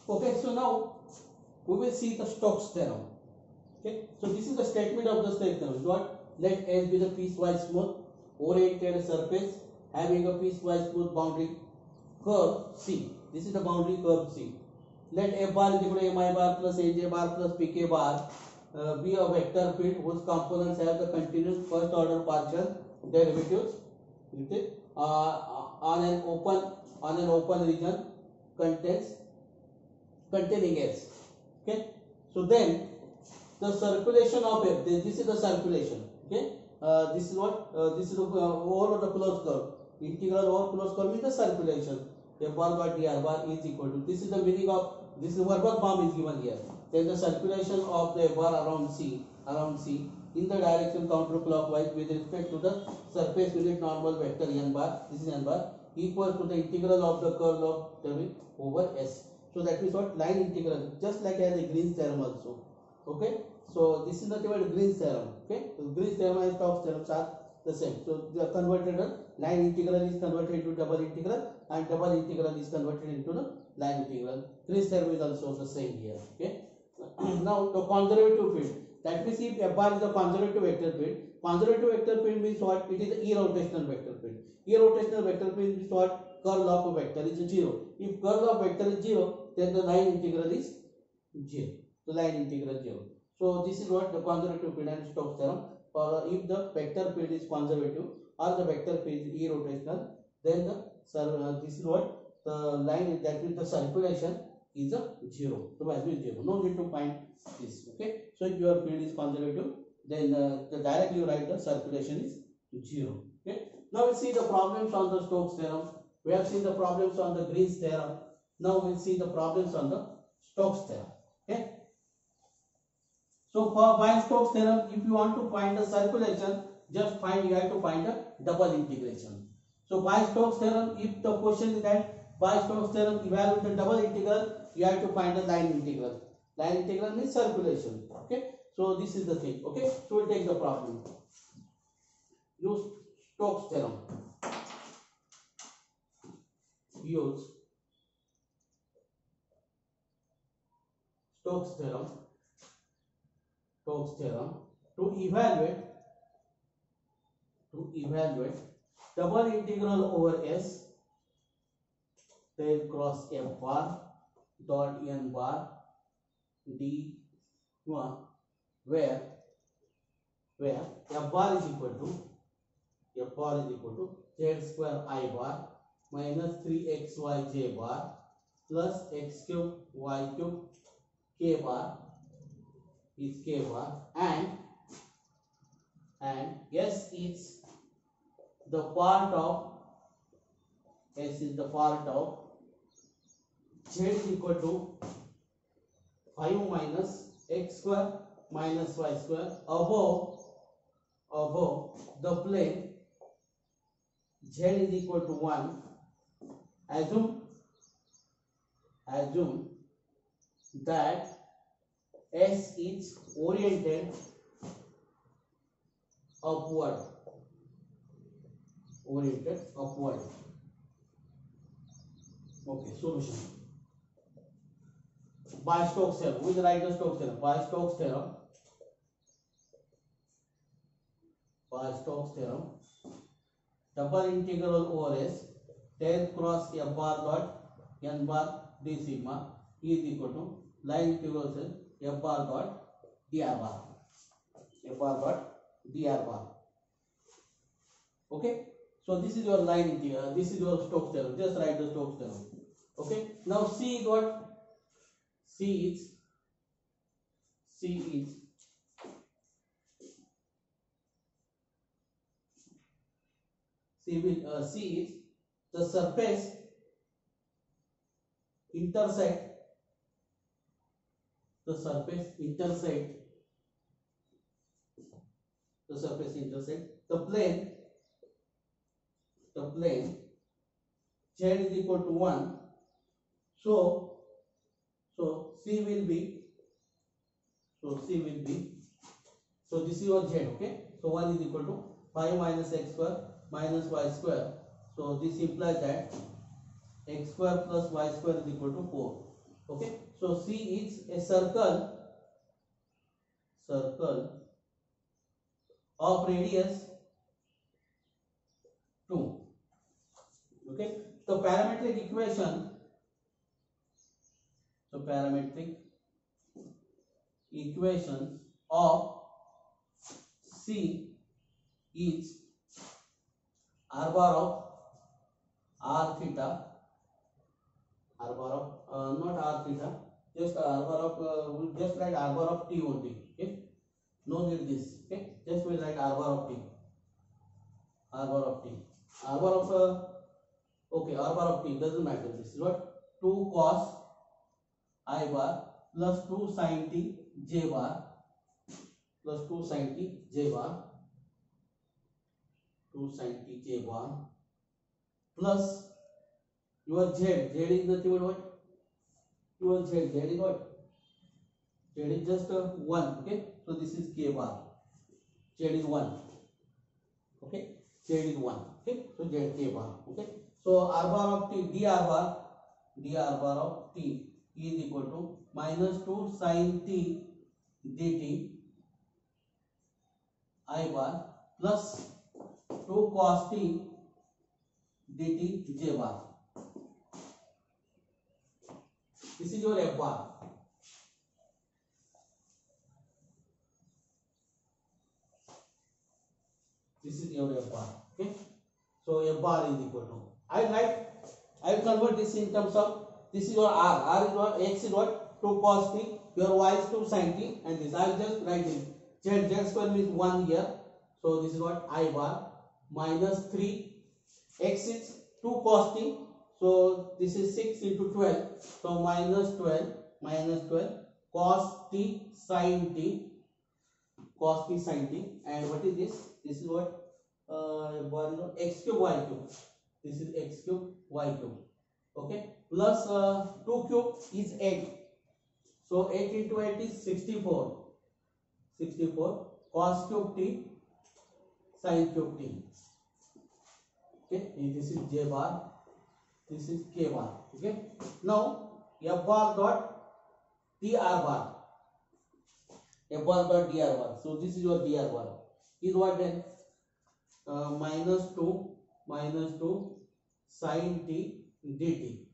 Okay, so now we will see the Stokes theorem. Okay, so this is the statement of the Stokes theorem. What? Let S be the piecewise smooth oriented surface having a piecewise smooth boundary curve C. This is the boundary curve C. Let F bar is equal to mi bar plus aj bar plus pk bar be a vector field whose components have the continuous first order partial derivatives on an open region containing S. Okay, so then the circulation of F, this is the circulation. Okay, this is what this is the over the closed curve. Integral over closed curve means the circulation. F bar by dr bar is equal to, this is the meaning of this verbal form is given here. Then the circulation of the F bar around C in the direction counterclockwise with respect to the surface unit normal vector n bar, this is n bar, equal to the integral of the curl of W over S. So that means what? Line integral, just like as a Green's theorem also. Okay, so this is nothing but Green's theorem. Okay, so Green's theorem and Stokes theorem are the same. So the converted line integral is converted into double integral, and double integral is converted into the line integral. Green's theorem is also the same here. Okay, now the conservative field. That means if F bar is a conservative vector field, conservative vector field means what? It is an irrotational vector field. Irrotational vector field means what? Curl of a vector is 0. If curl of vector is 0, then the line integral is 0. The line integral 0. So this is what the conservative field and Stokes theorem. For if the vector field is conservative or the vector field is irrotational, then this is what the line is, that means the circulation is a 0. So value is 0. No need to find this. Okay. So if your field is conservative, then directly you write the circulation is 0. Okay. Now we see the problems on the Stokes theorem. We have seen the problems on the Green's theorem. Now we'll see the problems on the Stokes theorem. Okay. So for by Stokes theorem, if you want to find the circulation, just find, you have to find a double integration. So by Stokes theorem, if the question is that by Stokes theorem evaluate the double integral, you have to find a line integral. Line integral means circulation. Okay. So this is the thing. Okay. So we'll take the problem. Use Stokes theorem. Use Stokes theorem to evaluate double integral over S del cross F bar dot n bar d where F bar is equal to z square I bar minus 3xyj bar plus x cube y cube k bar is k bar, and S is the part of z is equal to 5 minus x square minus y square above the plane z is equal to 1. Assume that S is oriented upward. Okay, solution. By Stokes theorem, we will write the Stokes theorem. By Stokes theorem, double integral over S del cross F bar dot n bar d sigma is equal to line integral F bar dot dr bar. Okay. So this is your line integral. This is your Stokes theorem. Just write the Stokes theorem. Okay. Now C is what? C is the surface intersect the plane z is equal to 1. So C will be so this is your z. Okay. So 1 is equal to 5 minus x square minus y square. So this implies that x square plus y square is equal to 4. Okay, so C is a circle of radius 2. Okay, so parametric equation of C is r bar of r theta, r bar of not r theta, just r bar of we'll just write r bar of t only. Okay, no need this. Okay, just we'll write r bar of t, r bar of t, r bar of okay, r bar of t doesn't matter. This is what 2 cos I bar plus 2 sin t j bar plus 2 sin t j bar 2 sin t j bar plus your z is nothing but what, your z is what, z is just 1. Okay, so this is k bar, z is 1. Okay, z is 1. Okay, so z k bar. Okay, so r bar of t dr bar of t is equal to minus 2 sin t dt I bar plus 2 cos t dt j bar. This is your f bar. This is your f bar. Okay, so f bar is equal to, I will convert this in terms of, this is your r is what, x is what, 2 cos t, your y is 2 sin t, and this I will just write this z square means 1 here, so this is what I bar minus 3, x is 2 cos t, so this is 6 into 12, so minus 12 cos t sin t, and what is this? This is what x cube y cube. This is x cube y cube. Okay, plus 2 cube is 8. So 8 into 8 is 64. Cos cube t sin cube t. Okay, this is j bar. This is k bar. Okay, now f bar dot dr bar. F bar dot dr bar. So this is your dr bar. Is what then? Minus 2 sin t dt.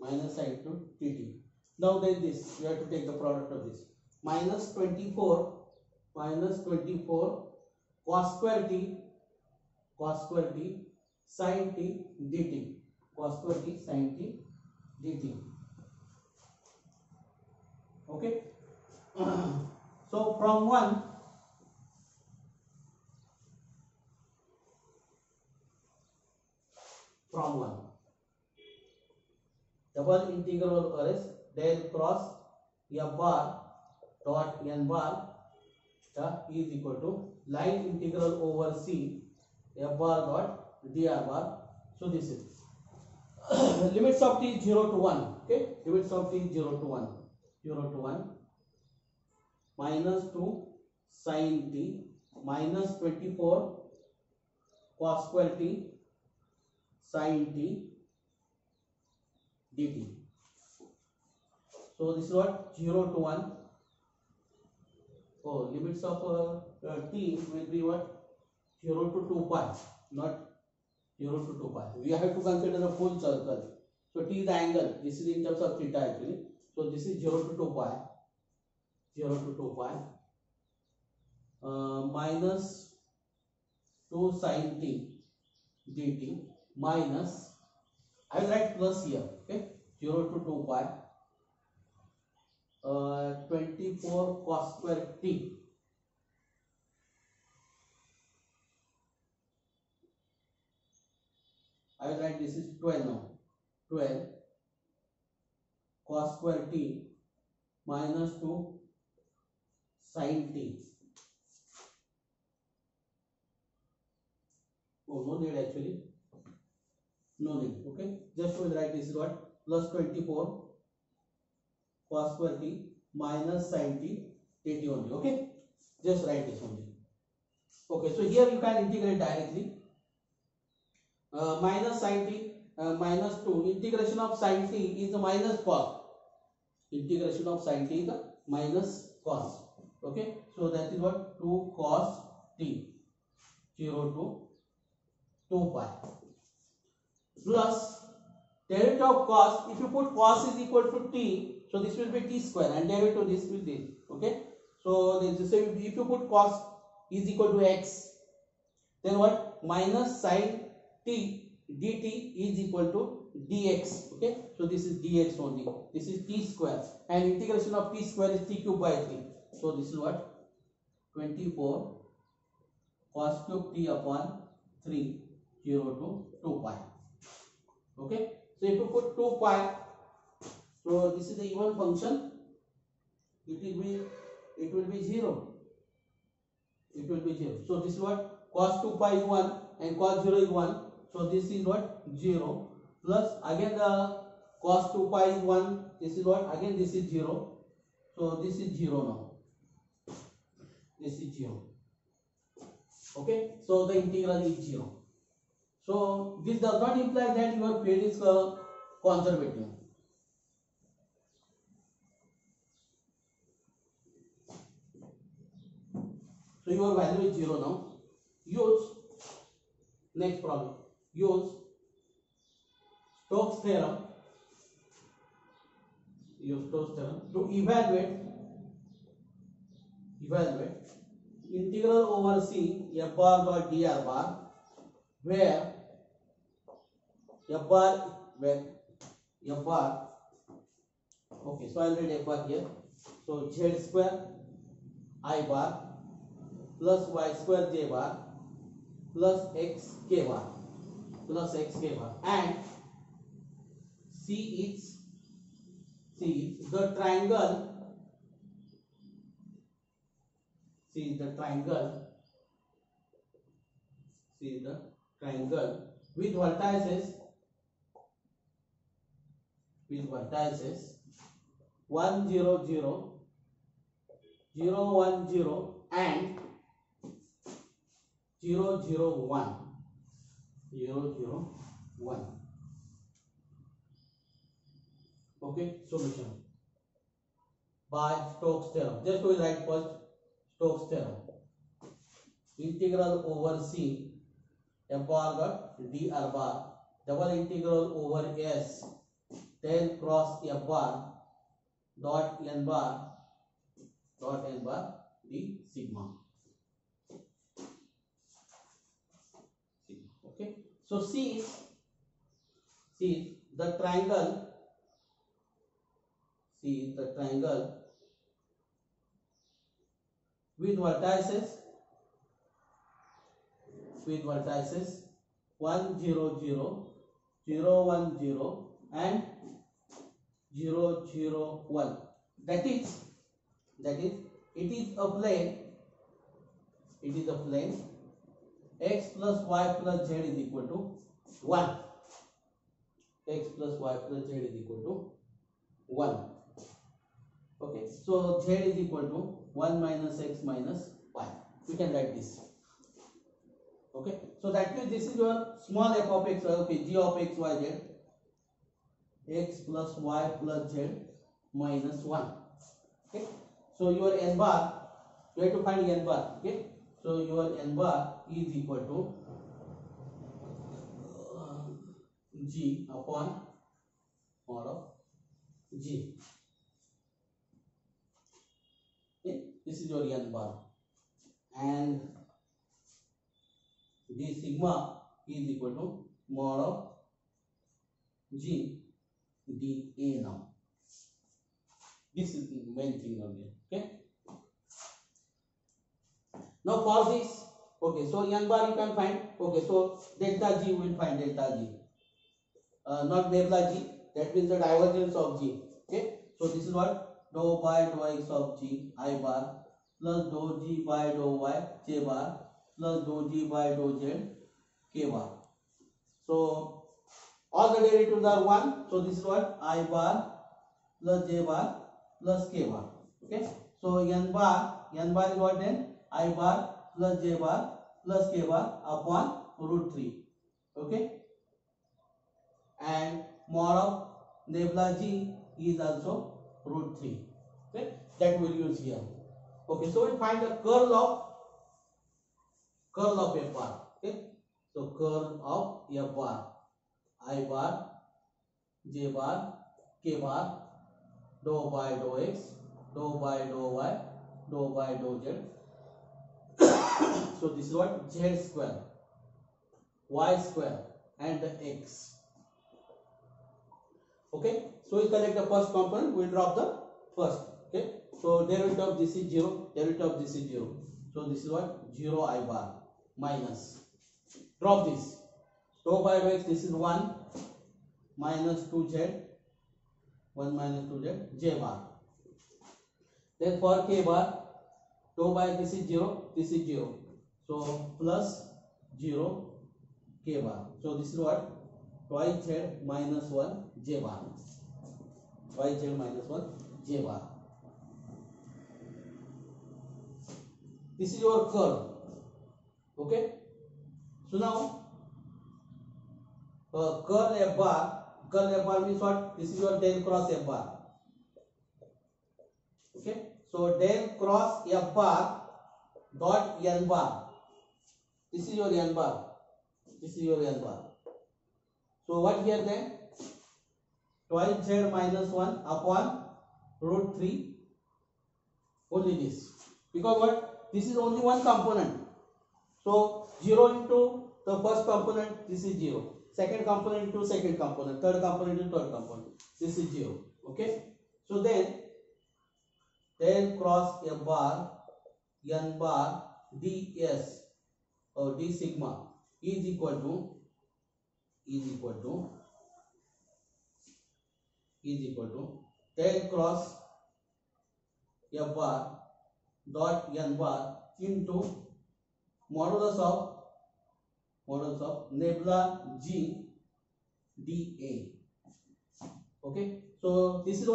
Minus sin to dt. Now then this, you have to take the product of this. Minus 24 cos square t sin t dt. Cos square t sin t dt. Okay. So from 1 double integral of del cross f bar dot n bar is equal to line integral over c f bar dot dr bar. So this is limits of t 0 to 1. Okay, limits of t 0 to 1 minus 2 sin t minus 24 cos square t sin t dt. So this is what 0 to 1. Oh, limits of t will be what, 0 to 2 pi, not 0 to 2 pi. We have to consider a full circle. So t is the angle. This is in terms of theta actually. So this is 0 to 2 pi. Minus 2 sin t dt minus, I will write plus here. Okay, 0 to 2 pi 24 cos square t I will write this is 12 now. 12 cos square t minus 2 sin t. Oh, no need actually. No need. Okay, just will write this is what, plus 24 cos square t minus sin t dt only. Okay, just write this only. Okay, so here you can integrate directly. Minus sin t minus 2, integration of sin t is minus cos. integration of sin theta minus cos. Okay, so that is what 2 cos t 0 to 2 pi plus derivative of cos. If you put cos is equal to t, so this will be t square and derivative of this will be. Okay, so this is, if you put cos is equal to x, then what, minus sin t dt is equal to dx. Okay, so this is dx only, this is t square, and integration of t square is t cube by 3. So this is what 24 cos cube t upon 3 0 to 2 pi. Okay, so if you put 2 pi, so this is the even function, it will be 0. It will be 0. So this is what cos 2 pi is 1 and cos 0 is 1. So this is what 0 plus again the cos 2 pi is 1. This is what, again this is 0. So this is 0 now. This is 0. Okay, so the integral is 0. So this does not imply that your field is conservative. So your value is 0 now. Use, next problem, use Stokes theorem. Use Stokes theorem to evaluate integral over c f bar dot dr bar, where f bar, okay, so I will write f bar here. So z square I bar plus y square j bar plus x k bar and c is the triangle with vertices 1 0 0 0 1 0 and 0 0 1. Okay, solution by Stokes theorem. Just we write first Stokes theorem. Integral over c f bar dot dr bar, double integral over s del cross f bar dot n bar d sigma. Okay, so C is the triangle with vertices 1 0 0 0 1 0 and 0 0 1. That is it is a plane x plus y plus z is equal to 1. X plus y plus z is equal to 1. Okay, so z is equal to 1 minus x minus y. We can write this. Okay, so that means this is your small f of x. Okay, g of x y z, x plus y plus z minus 1. Okay, so your n bar, you have to find n bar. Okay, so your n bar is equal to g upon mod of g. Okay, this is your n bar, and d sigma is equal to mod of g dA now. This is the main thing on here. Okay, now for this, okay, so n bar you can find. Okay, so delta g will find delta g, not nebula g, that means the divergence of g. Okay, so this is what dou by dou x of g I bar plus dou g by dou y j bar plus dou g by dou z k bar. So all the derivatives are 1. So this is what I bar plus j bar plus k bar. Okay, so n bar is what then? I bar plus j bar plus k bar upon root 3. Okay, and mod of nebula g is also root 3. Okay, that we'll use here. Okay, so we'll find the curl of f bar. Okay, so curl of f bar, I bar, j bar, k bar, dou by dou x, dou by dou y, dou by dou z. So this is what z square, y square, and the x. Okay, so we collect the first component, we drop the first. Okay, so derivative of this is 0, derivative of this is 0. So this is what 0 I bar minus, drop this, dou by dou x, this is 1 minus 2z, 1 minus 2z, j bar. Then for k bar, dou by this is 0, this is 0. So plus 0 k bar. So this is what twice z minus 1 j bar. Twice z minus 1 j bar. This is your curl. Okay. So now curl f bar means what? This is your del cross f bar. Okay. So del cross f bar dot n bar. This is your n bar. This is your n bar. So what here then? Twice z minus 1 upon root 3. Only this. Because what? This is only one component. So 0 into the first component, this is 0. Second component into second component. Third component into third component. This is 0. Okay. So then del cross f bar n bar ds or d sigma is equal to del cross f bar dot n bar into modulus of nebula g dA. Okay, so this is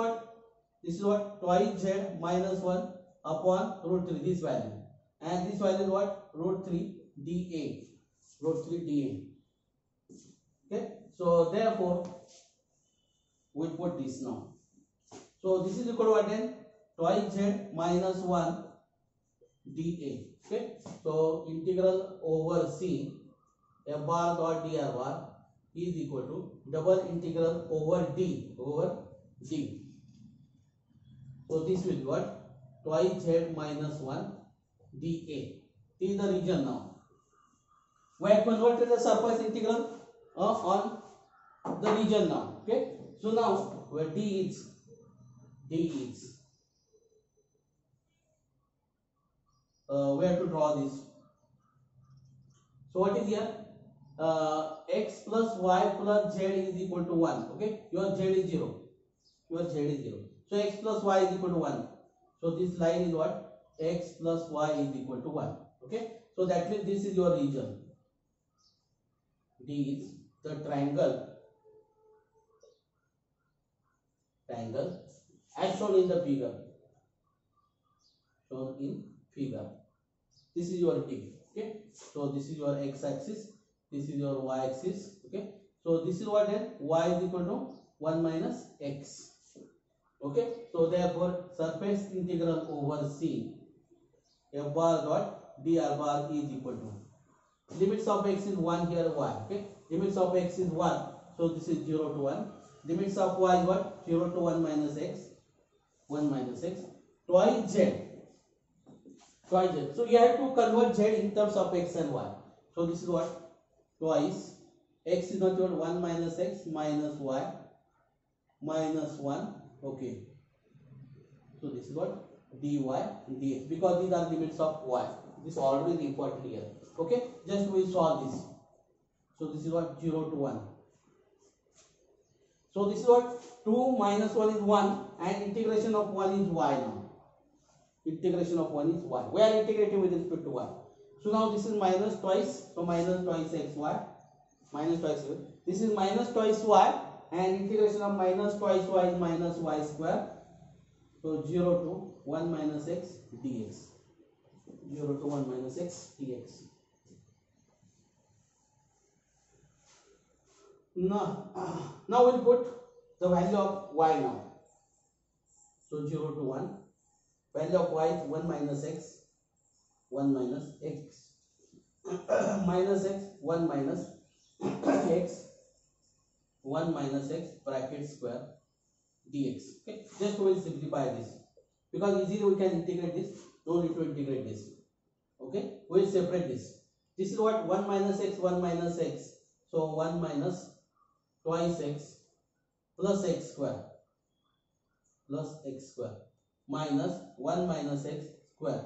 what twice z minus 1 upon root 3, this value, and this value is what? Root 3 dA. Okay, so therefore we put this now. So this is equal to what then? Twice z minus 1 dA. Okay, so integral over c f bar dot dr bar is equal to double integral over d. So this will be what? Twice z minus 1 dA. This is the region now. We have converted the surface integral on the region now. Okay, so now where d is we have to draw this. So what is here? X plus y plus z is equal to 1. Okay, your z is 0. So x plus y is equal to 1. So this line is what? X plus y is equal to 1. Okay, so that means this is your region. D is the triangle as shown in the figure. This is your D. Okay, so this is your x axis, this is your y axis. Okay, so this is what then? Y is equal to 1 minus x. Okay, so therefore surface integral over c f bar dot dr bar is equal to limits of x is 1 here, y. Okay, limits of x is 1, so this is 0 to 1. Limits of y is what? 0 to 1 minus x, twice z. So you have to convert z in terms of x and y. So this is what? Twice x is not equal 1 minus x minus y minus 1. Okay, so this is what? Dy dx, because these are limits of y. This always important here. Okay, just we solve this. So this is what? 0 to 1. So this is what? 2 minus 1 is 1, and integration of 1 is y now. Integration of 1 is y. We are integrating with respect to y. So now this is minus twice. So minus twice xy. Minus twice y. This is minus twice y, and integration of minus twice y is minus y square. So 0 to 1 minus x dx. 0 to 1 minus x dx. Now we'll put the value of y now. So 0 to 1. Value of y is 1 minus x, 1 minus x, minus x, 1 minus x, 1 minus x bracket square dx. Okay, just we will simplify this because easily we can integrate this. No need to integrate this. Okay, we will separate this. This is what 1 minus x, 1 minus x. So 1 minus twice x plus x square minus 1 minus x square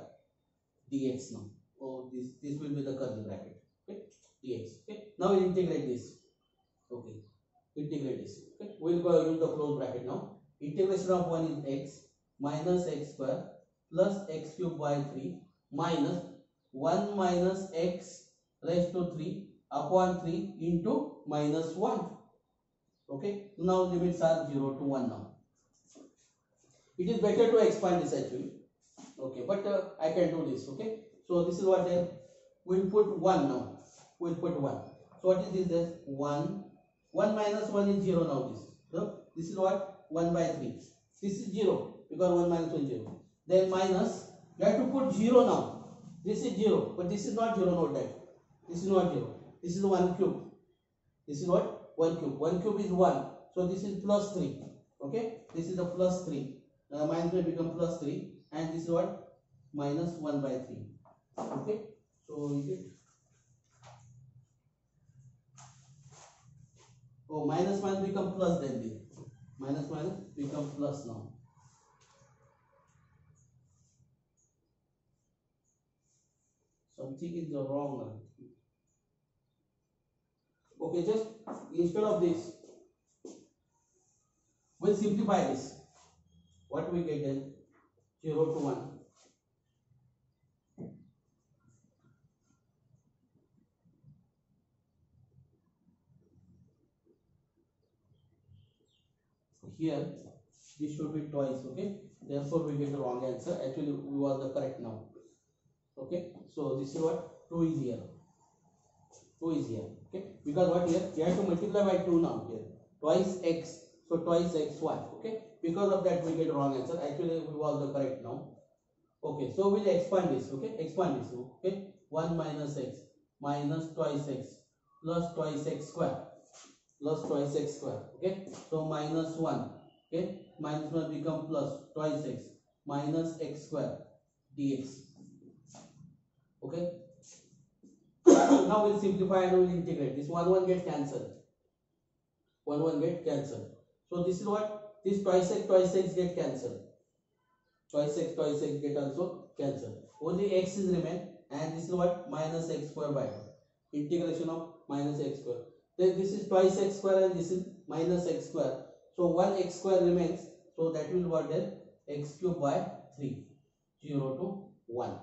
dx now. Oh, this will be the curly bracket. Okay, dx. Okay, now we integrate this. Okay, integrate this. Okay, we will go use the close bracket now. Integration of 1 is x minus x square plus x cube by 3 minus 1 minus x raised to 3 upon 3 into minus 1. Okay, now limits are 0 to 1 now. It is better to expand this actually. Okay, but I can do this. Okay, so this is what we will put 1 now. We will put 1. So what is this? 1. 1 minus 1 is 0 now. This is what? 1 by 3. This is 0 because 1 minus 1 is 0. Then minus, you have to put 0 now. This is 0, but this is not 0, note that. This is not 0. This is 1 cube. This is what? 1 cube. 1 cube is 1. So this is plus 3. Okay, this is a plus 3. Minus will become plus 3. And this is what? Minus 1 by 3. Okay, so is it? Oh, minus become plus then. Minus become plus now. Something is wrong. Okay, just instead of this, we'll simplify this. What we get then? 0 to 1. Here, this should be twice. Okay, therefore we get the wrong answer. Actually, we was the correct now. Okay, so this is what? 2 is here. 2 is here. Okay, because what here? We have to multiply by 2 now here. Twice x. So twice xy. Okay, because of that we get wrong answer. Actually, we was the correct now. Okay, so we'll expand this. Okay, expand this. Okay, 1 minus x minus twice x plus twice x square. Plus twice x square. Okay, so minus 1. Okay, minus 1 become plus twice x minus x square dx. Okay, now we'll simplify and we'll integrate. This 1 gets cancelled. 1 get cancelled. So this is what? This twice x get cancelled. Twice x get also cancelled. Only x is remain, and this is what? Minus x square by 2. Integration of minus x square. Then this is twice x square and this is minus x square. So 1 x square remains. So that will what then? X cube by 3. 0 to 1.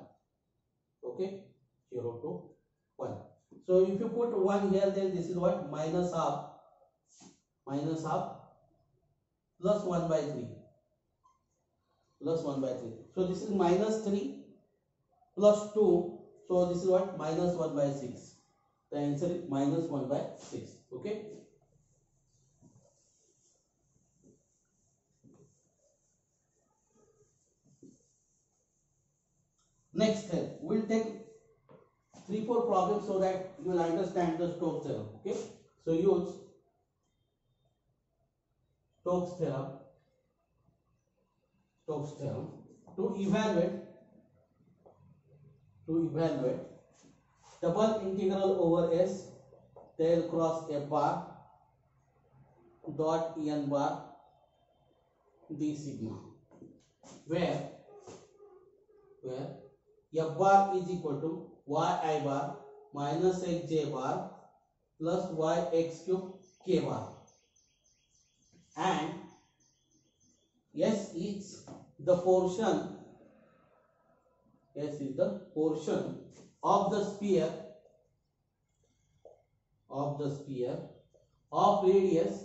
Okay, 0 to 1. So if you put 1 here, then this is what? Minus half plus 1 by 3. Plus 1 by 3. So this is minus 3 plus 2. So this is what? Minus 1 by 6. The answer is minus 1 by 6. Okay. Next step, we'll take 3-4 problems so that you will understand the Stokes theorem. Okay. So use Stokes theorem to evaluate double integral over S del cross F bar dot En bar d sigma, where F bar is equal to yi bar minus xj bar plus yx cube k bar, and S is the portion of the sphere of radius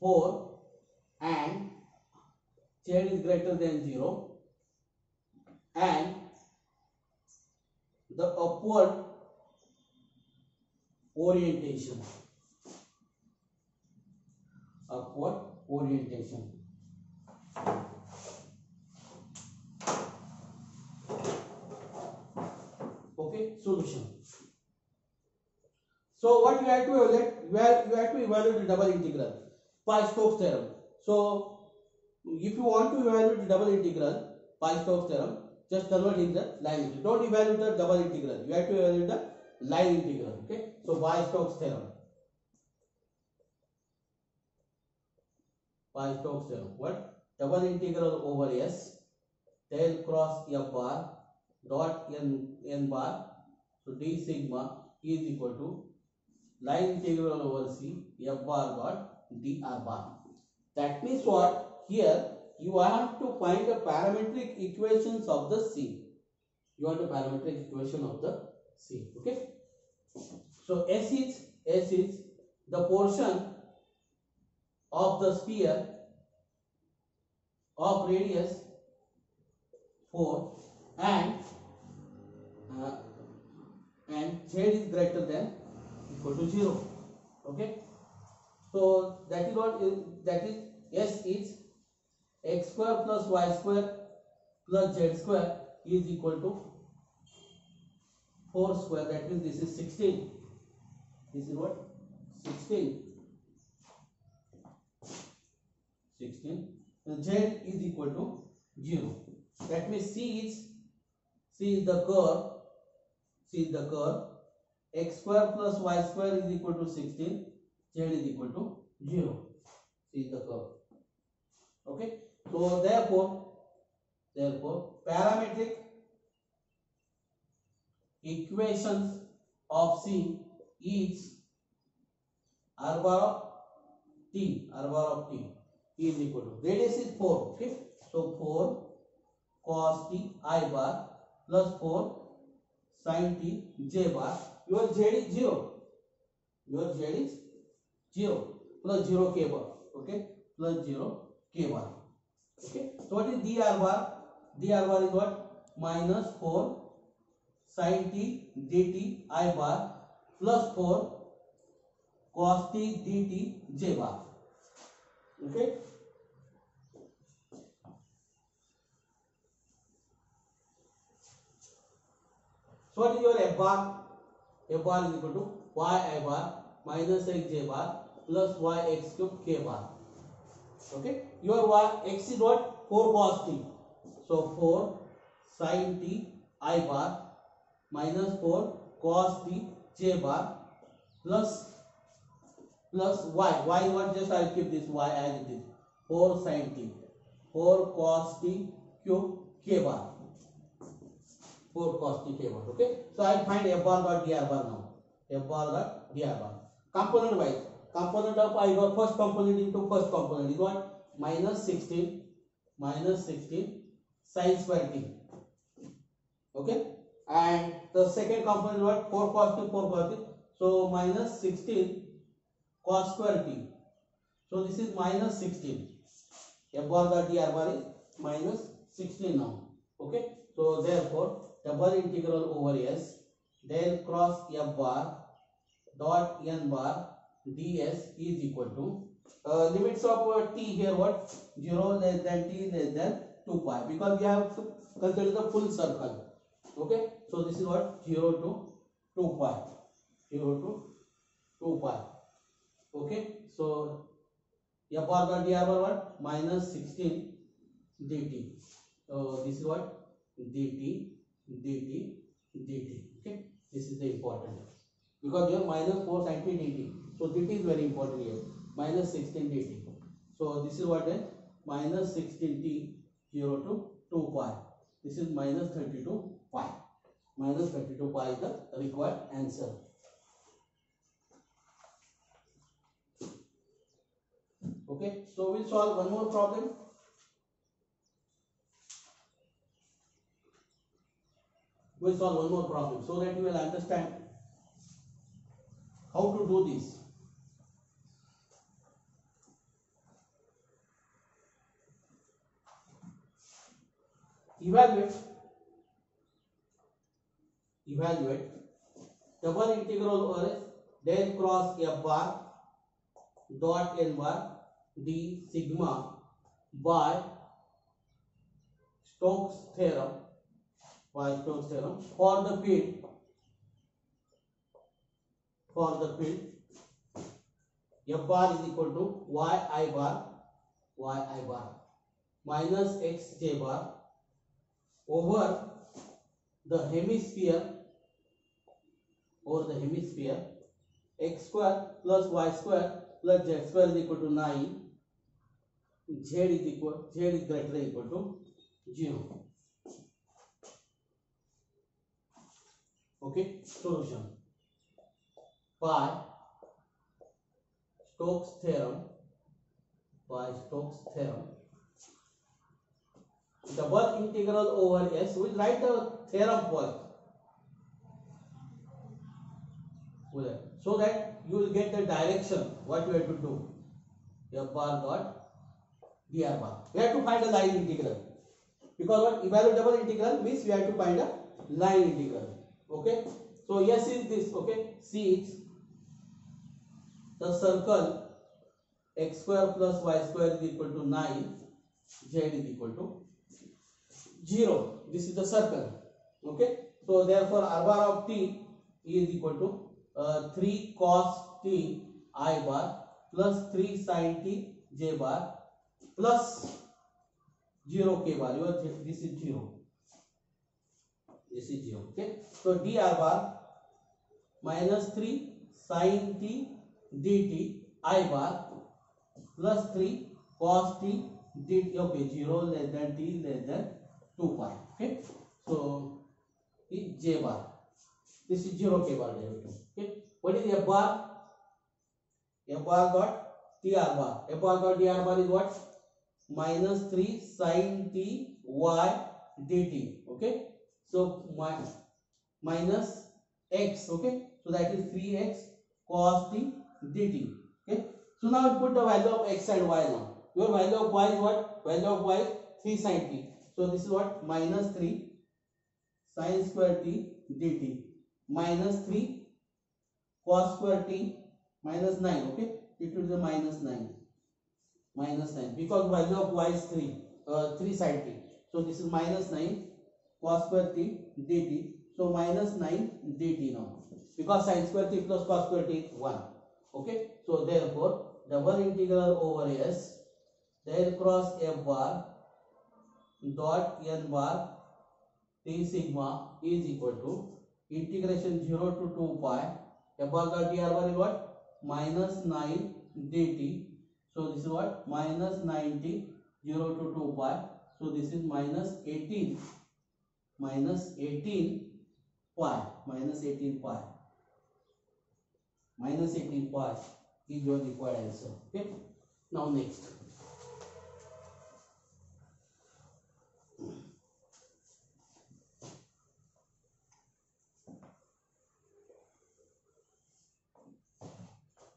4 and z is greater than 0, and the upward orientation So what you have to evaluate? You have to evaluate the double integral by Stokes theorem. So if you want to evaluate the double integral by Stokes theorem, just convert in the line integral. Don't evaluate the double integral. You have to evaluate the line integral. Okay. So by Stokes theorem. By Stokes theorem. What? Double integral over S del cross F bar dot n bar. So d sigma is equal to line integral over C F bar dot dr bar. That means what? Here you have to find the parametric equations of the C. You want the parametric equation of the C. Okay. So S is the portion of the sphere of radius 4 and Z is greater than equal to 0. Okay. So that is what is, that is S is x square plus y square plus z square is equal to 4 square. That means this is 16. This is what? 16. 16. And z is equal to 0. That means C is the curve. C is the curve. X square plus y square is equal to 16. Z is equal to 0. C is the curve. Okay. So therefore parametric equations of C is r bar of t is equal to radius is 4. Okay. So 4 cos t I bar plus 4 sin t j bar. Your z is 0. Your z is 0 plus 0 k bar. Okay. Plus 0 k bar. Okay. So what is dr bar? Dr bar is what? Minus 4 sin t dt I bar plus 4 cos t dt j bar. Okay. So what is your f bar? F bar is equal to y I bar minus x j bar plus y x cube k bar. Okay. Your y x is what? 4 cos t. So 4 sin t I bar minus 4 cos t j bar plus y. Y what? Just I will keep this y as it is. 4 sin t. 4 cos t cube k bar. 4 cos t k bar. Okay. So I will find f bar dot dr bar now. F bar dot dr bar. Component wise. Component of I got first component into first component is what? Minus 16 sin square t. Okay. And the second component is what? 4 cos t 4 cos t. So minus 16 cos square t. So this is minus 16. F bar dot dr bar is minus 16 now. Okay. So therefore double integral over S del cross F bar dot n bar ds is equal to limits of t here what? 0 less than t less than 2 pi, because we have to consider the full circle. Okay. So this is what? 0 to 2 pi. 0 to 2 pi. Okay. So f bar dot dr bar what? Minus 16 dt. So this is what? dt. Okay. This is the important, because you have minus 4 sin t dt. So dt is very important here. Minus 16 dt. So this is what? Then minus 16 t 0 to 2 pi. This is minus 32 pi. Minus 32 pi is the required answer. Okay. So we'll solve one more problem. We'll solve one more problem so that you will understand how to do this. Evaluate double integral over del cross f bar dot n bar d sigma by Stokes theorem for the field for the field f bar is equal to yi bar minus xj bar over the hemisphere x square plus y square plus z square is equal to 9, z is greater than equal to 0. Okay, solution by Stokes theorem, double integral over s. We will write the theorem first so that you will get the direction what you have to do. F bar dot dr bar. We have to find a line integral, because what evaluate double integral means we have to find a line integral. Okay, so yes is this. Okay, C is the circle x square plus y square is equal to 9, z is equal to 0. This is the circle. Okay, so therefore r bar of t is equal to 3 cos t I bar plus 3 sin t j bar plus 0 k bar. This is 0. Okay, so dr bar minus 3 sin t dt I bar plus 3 cos t dt. Okay, 0 less than t less than 2 pi. Okay, so is j bar. This is 0 k bar derivative. Okay, what is f bar? F bar dot dr bar. F bar dot dr bar is what? Minus 3 sin t y dt. Okay, so minus x. Okay, so that is 3x cos t dt. Okay, so now put the value of x and y. Now your value of y is what? Value of y is 3 sin t. So this is what? Minus 3 sin square t dt minus 3 cos square t minus 9. Okay, it will be minus 9 because value of y is 3 sin t. So this is minus 9 cos square t dt. So minus 9 dt now, because sin square t plus cos square t 1. Okay, so therefore double integral over s del cross f bar dot n bar t sigma is equal to integration 0 to 2 pi f bar dot dr bar is what? Minus 9 dt. So this is what? Minus 90 0 to 2 pi. So this is minus 18 pi. Minus 18 pi is your required answer. Okay, now next.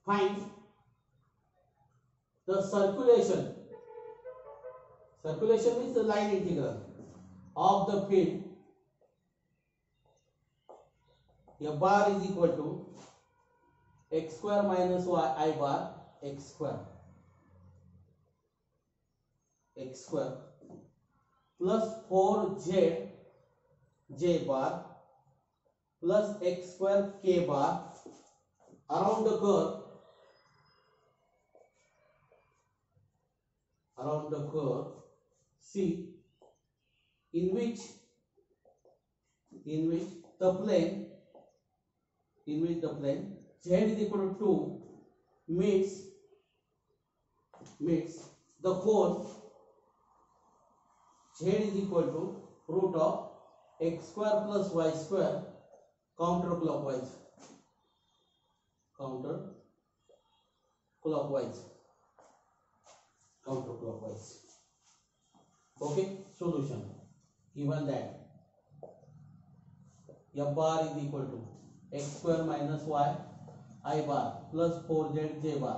Find the circulation. Circulation means the line integral of the field f bar is equal to x square minus y I bar x square plus 4z j bar plus x square k bar around the curve C, in which the plane z is equal to 2 meets the cone z is equal to root of x square plus y square counterclockwise. Okay, solution. Given that f bar is equal to x square minus y I bar plus 4z j bar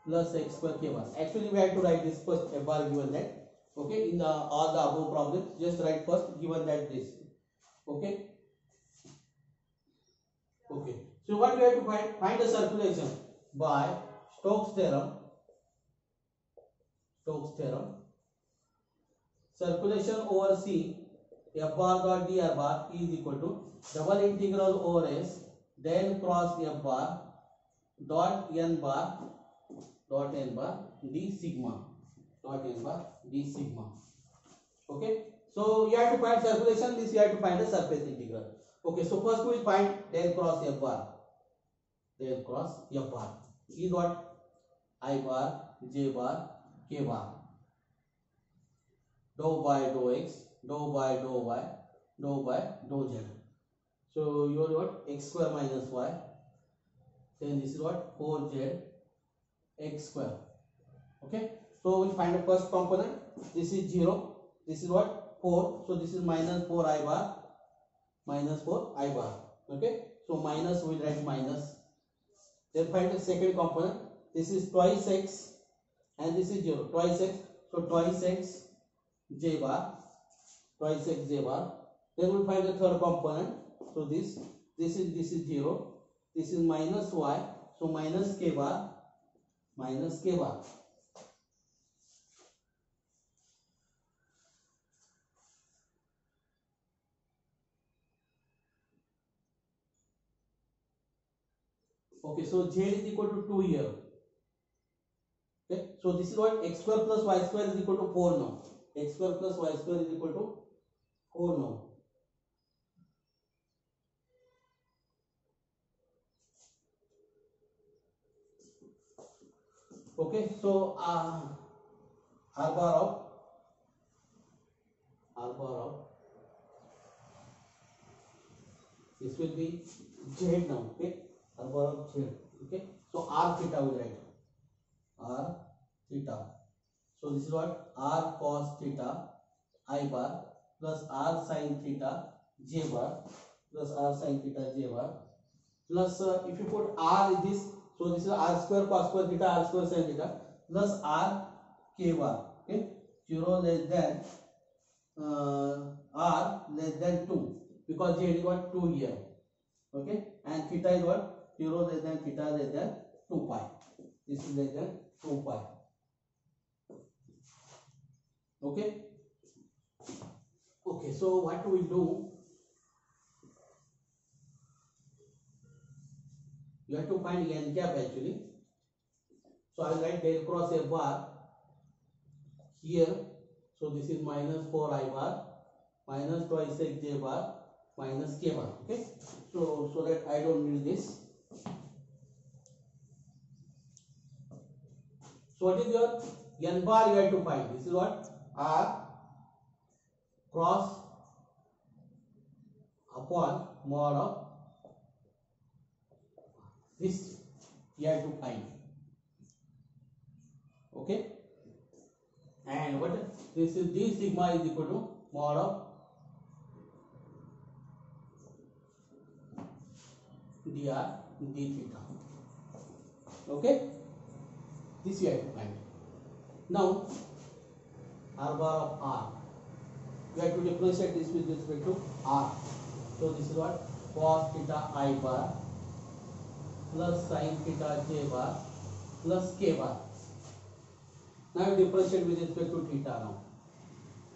plus x square k bar. Actually we have to write this first, f bar given that. Okay, in all the above problems just write first given that this. Okay, so what we have to find the circulation by Stokes theorem. Circulation over C f bar dot dr bar is equal to double integral over s del cross f bar dot n bar d sigma d sigma. Okay, so you have to find circulation, means you have to find the surface integral. Okay, so first we will find del cross f bar is what? I bar, j bar, k bar, dou by dou x, dou by dou y, dou by dou z. So you are what? X square minus y, then this is what? 4z x square. Okay, so we'll find the first component. This is 0, this is what? 4, so this is minus 4i bar, okay, so minus, we'll write minus. Then find the second component. This is twice x and this is 0, twice x, so twice x j bar. Then we'll find the third component. So this is 0, this is minus y, so minus k bar. Okay, so z is equal to 2 here. Okay, so this is what? X square plus y square is equal to 4 now. X square plus y square is equal to 4 now. Okay, so r bar of this will be z now. Okay, r bar of z. Okay, so r theta will write r theta. So this is what? R cos theta I bar plus r sin theta j bar plus if you put r is this, so this is r square cos square theta r square sin theta plus r k bar. Okay, 0 less than r less than 2, because z is what? 2 here. Okay, and theta is what? 0 less than theta less than 2 pi. This is less than 2 pi. Okay, so what we will do, you have to find n cap actually. So I will write del cross f bar here. So this is minus 4i bar minus twice x j bar minus k bar. Okay, so that I don't need this. So what is your n bar? You have to find. This is what? R cross upon mod of this, you have to find. Okay, and what this is? D sigma is equal to mod of dr d theta. Okay, this you have to find. Now r bar of r, you have to differentiate this with respect to r. So this is what? Cos theta I bar plus sin theta j bar plus k bar. Now you differentiate with respect to theta now.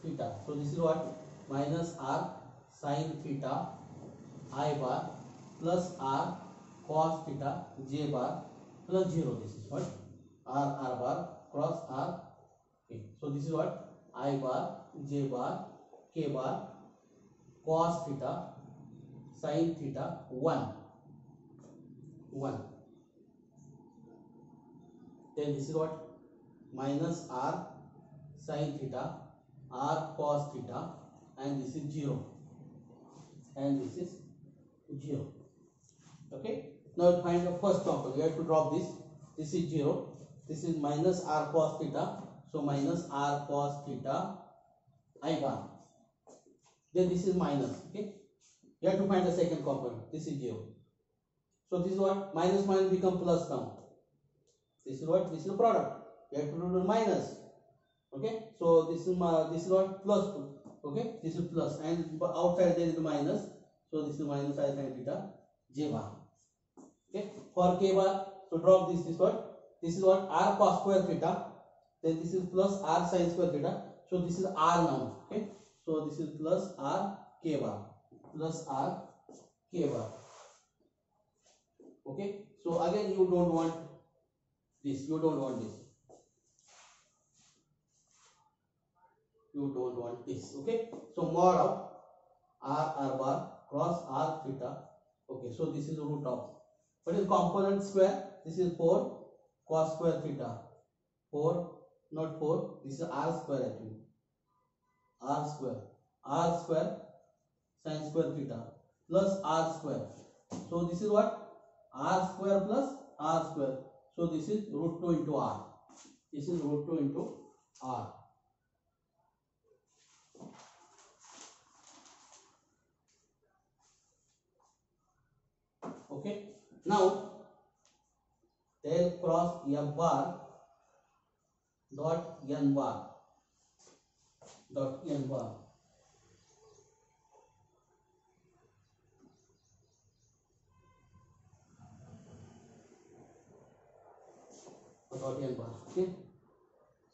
Theta. So this is what? Minus r sin theta I bar plus r cos theta j bar plus 0. This is what? R bar cross r. Okay. So this is what? I bar j bar k bar cos theta sin theta 1. Then this is what? Minus r sin theta r cos theta, and this is 0, and this is 0. Okay, now find the first component. You have to drop this. This is 0, this is minus r cos theta, so minus r cos theta I bar. Then this is minus. Okay, you have to find the second component. This is 0. So this is what? Minus become plus now. This is what? This is the product. You have to do the minus. Okay, so this is what? Plus 2. Okay, this is plus, and outside there is the minus. So this is minus I sin theta j bar. Okay, for k bar, so drop this. This what? This is what? R cos square theta. Then this is plus r sin square theta. So this is r now. Okay, so this is plus r k bar. Okay, so again you don't want this, you don't want this, you don't want this. Okay, so mod of r bar cross r theta. Okay, so this is the root of what is component square. This is 4 cos square theta, 4 not 4, this is r square actually, r square sin square theta plus r square. So this is what r square plus r square. So this is root 2 into r. This is root 2 into r. Okay, now del cross f bar dot n bar dot n bar. Dot n bar. Okay,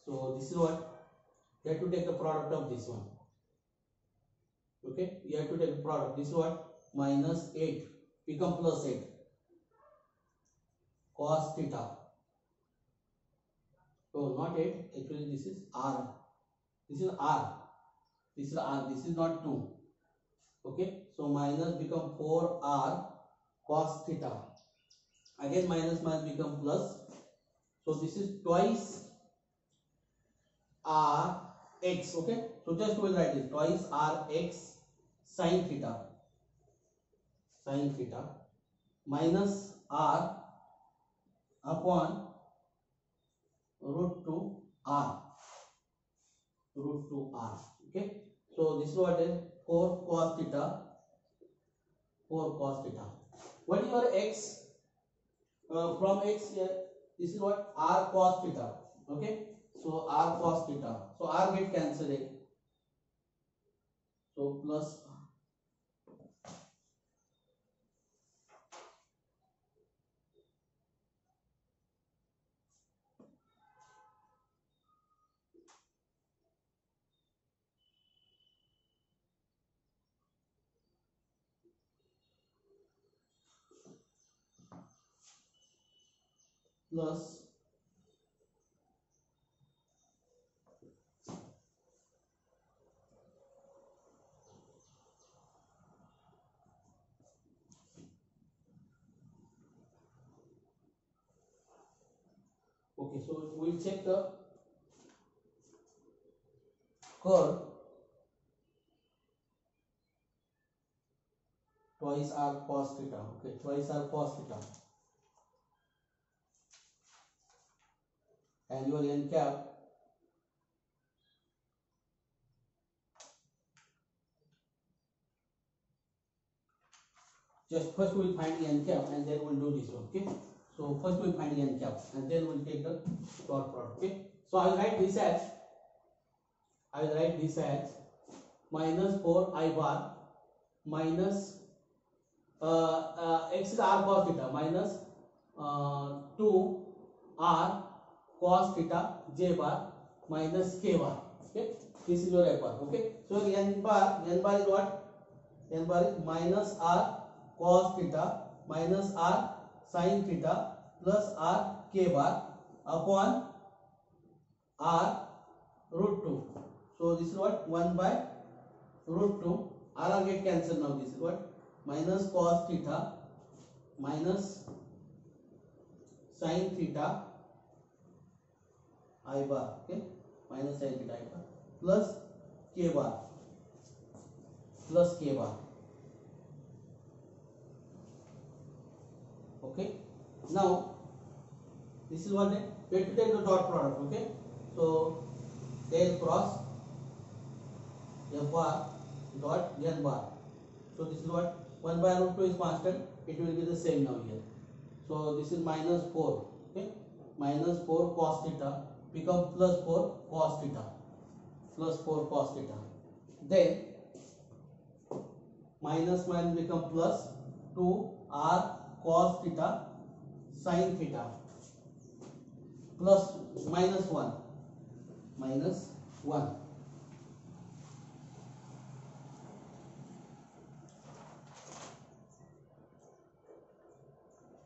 so this is what you have to take the product of this one. Okay, you have to take the product. This is what minus 8 become plus 8 cos theta. So not 8, actually this is r. This is r. This is r. This is not 2. Okay, so minus become 4r cos theta. Again minus minus become plus. So this is twice r x. Okay, so just will write it twice r x sin theta minus r upon root 2 r. Okay, so this is what is 4 cos theta. What is your x? From x here, this is what r cos theta. Okay, so r cos theta, so r get cancelled, so plus plus okay, so we'll check the curve twice r cos theta. Okay, twice r cos theta, and your n cap just first we'll find the n cap and then we'll do this one. Okay, so first we'll find the n cap and then we'll take the dot product. Okay, so I will write this as minus 4 I bar minus x is r cos theta minus 2 r cos theta j bar minus k bar. Okay, this is your f bar. Okay, so n bar is what? N bar is minus r cos theta minus r sin theta plus r k bar upon r root 2. So this is what 1 by root 2. R get cancelled now. This is what minus cos theta minus sin theta I bar. Okay, minus sin theta I bar plus k bar. Okay, now this is what we have to take the dot product. Okay, so del cross f bar dot n bar. So this is what 1 by root 2 is constant, it will be the same now here. So this is minus 4. Okay, minus 4 cos theta become plus 4 cos theta, then minus minus become plus 2 r cos theta sin theta plus minus 1.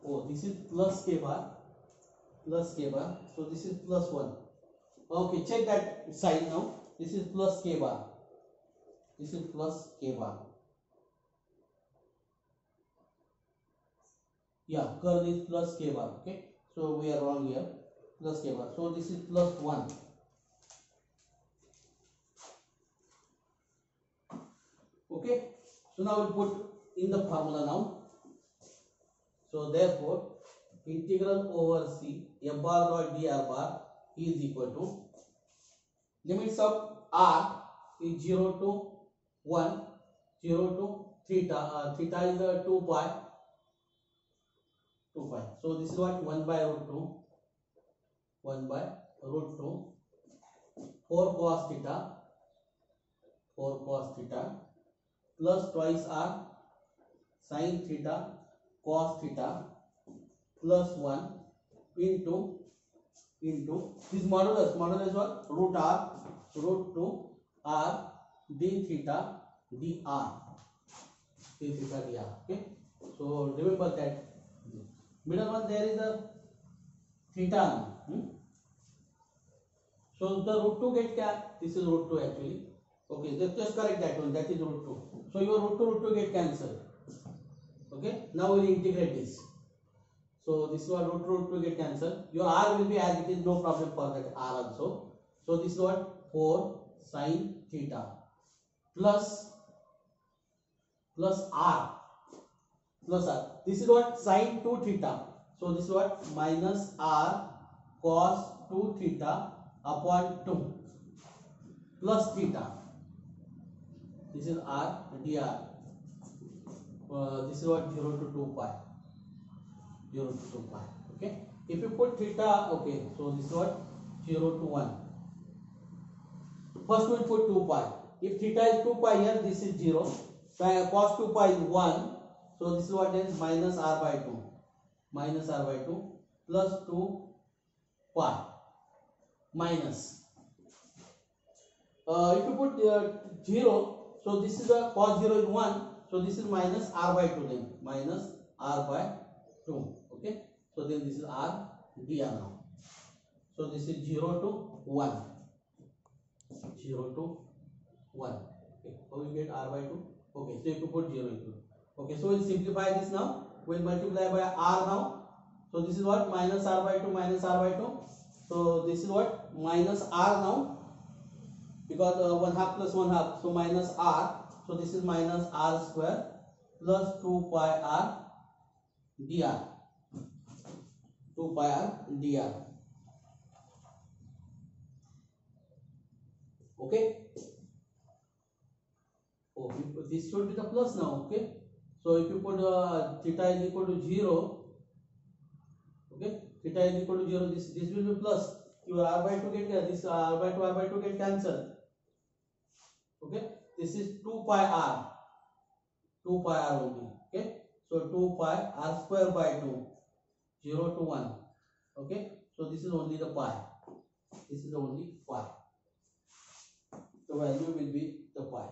Oh, this is plus k bar, plus k bar. So this is plus 1. Okay, check that sign now. This is plus k bar. This is plus k bar. Yeah, curl is plus k bar. Okay, so we are wrong here. Plus k bar. So this is plus 1. Okay, so now we put in the formula now. So therefore, integral over c f bar dot dr bar is equal to limits of r is 0 to 1, 0 to theta. Theta is 2 pi. 2 pi. So this is what 1 by root 2. 1 by root 2. 4 cos theta. 4 cos theta plus twice r sin theta cos theta plus 1 into this modulus what root r root 2 r d theta dr d theta dr. Okay, so remember that middle one there is a theta. So the root 2 get क्या? This is root 2 actually. Okay, just correct that one. That is root 2. So your root 2 get cancelled. Okay, now we will integrate this. So this is what root 2 get cancelled. Your r will be as it is, no problem for that r also. So this is what 4 sin theta plus r plus r. This is what sin 2 theta. So this is what minus r cos 2 theta upon 2 plus theta. This is r dr. This is what 0 to 2 pi. 0 to 2 pi. Okay. If you put theta, okay, so this is what 0 to 1. First we will put 2 pi. If theta is 2 pi here, this is 0. Cos 2 pi is 1. So this is what is minus r by 2. Minus r by 2 plus 2 pi minus. If you put 0, so this is a cos 0 is 1. So this is minus r by 2 then. Minus r by 2. Okay. So then this is r dr now. So this is 0 to 1. 0 to 1. Okay. So we get r by 2. Okay. So if you put 0 into. Okay. So we'll simplify this now. We'll multiply by r now. So this is what minus r by 2 minus r by 2. So this is what minus r now. Because 1 half plus 1 half. So minus r. So this is minus r square plus 2 pi r dr. 2 pi r dr. Okay. Oh, this should be the plus now. Okay. So if you put theta is equal to 0. Okay. Theta is equal to 0. This will be plus. Your r by 2 get this r by 2 get cancelled. Okay. This is 2 pi r. 2 pi r only. Okay. So 2 pi r square by 2. 0 to 1. Okay. So this is only the pi. This is only pi. The value will be the pi.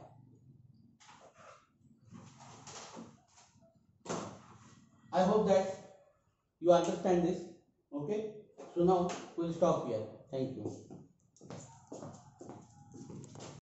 I hope that you understand this. Okay. So now we will stop here. Thank you.